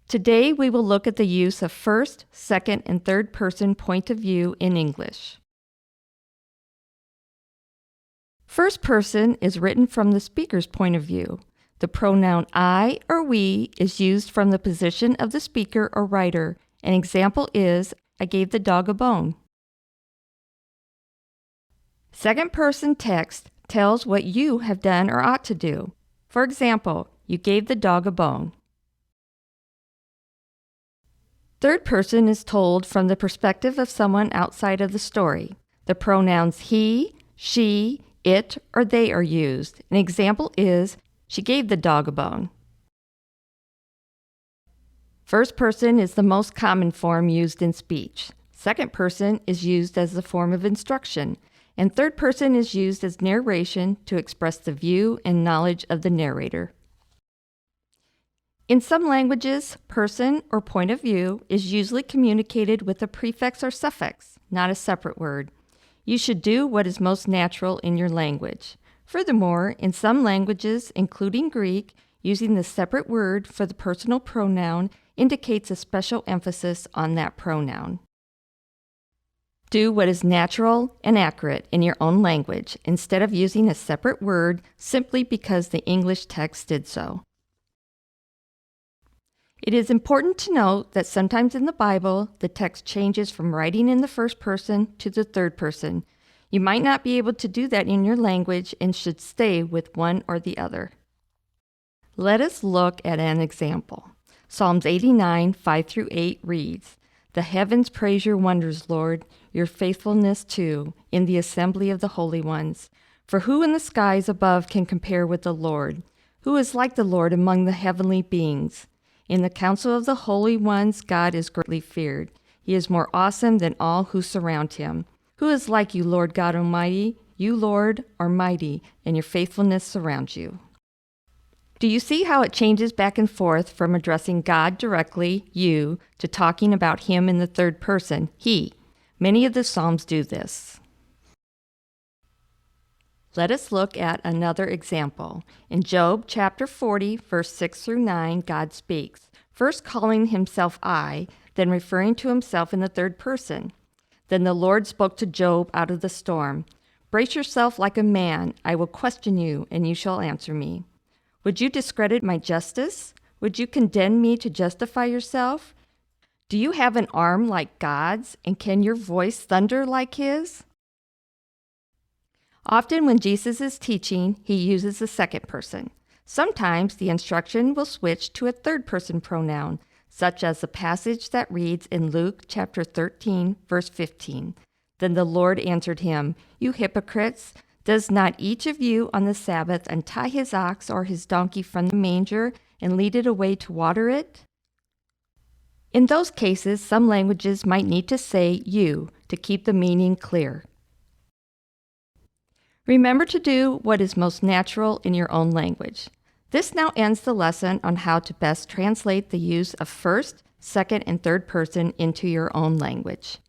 Today we will look at the use of first, second, and third person point of view in English. First person is written from the speaker's point of view. The pronoun I or we is used from the position of the speaker or writer. An example is, I gave the dog a bone. Second person text tells what you have done or ought to do. For example, you gave the dog a bone. Third person is told from the perspective of someone outside of the story. The pronouns he, she, it, or they are used. An example is, she gave the dog a bone. First person is the most common form used in speech. Second person is used as the form of instruction, and third person is used as narration to express the view and knowledge of the narrator. In some languages, person or point of view is usually communicated with a prefix or suffix, not a separate word. You should do what is most natural in your language. Furthermore, in some languages, including Greek, using the separate word for the personal pronoun indicates a special emphasis on that pronoun. Do what is natural and accurate in your own language instead of using a separate word simply because the English text did so. It is important to note that sometimes in the Bible, the text changes from writing in the first person to the third person. You might not be able to do that in your language and should stay with one or the other. Let us look at an example. Psalms 89, 5-8 reads, "The heavens praise your wonders, Lord, your faithfulness too, in the assembly of the holy ones. For who in the skies above can compare with the Lord? Who is like the Lord among the heavenly beings? In the council of the holy ones, God is greatly feared. He is more awesome than all who surround him. Who is like you, Lord God Almighty? You, Lord, are mighty, and your faithfulness surrounds you." Do you see how it changes back and forth from addressing God directly, you, to talking about him in the third person, he? Many of the Psalms do this. Let us look at another example. In Job chapter 40, verse 6-9, God speaks, first calling himself I, then referring to himself in the third person. Then the Lord spoke to Job out of the storm. "Brace yourself like a man. I will question you, and you shall answer me. Would you discredit my justice? Would you condemn me to justify yourself? Do you have an arm like God's, and can your voice thunder like his?" Often when Jesus is teaching, he uses the second person. Sometimes the instruction will switch to a third person pronoun, such as the passage that reads in Luke chapter 13, verse 15. Then the Lord answered him, "You hypocrites! Does not each of you on the Sabbath untie his ox or his donkey from the manger and lead it away to water it?" In those cases, some languages might need to say you to keep the meaning clear. Remember to do what is most natural in your own language. This now ends the lesson on how to best translate the use of first, second, and third person into your own language.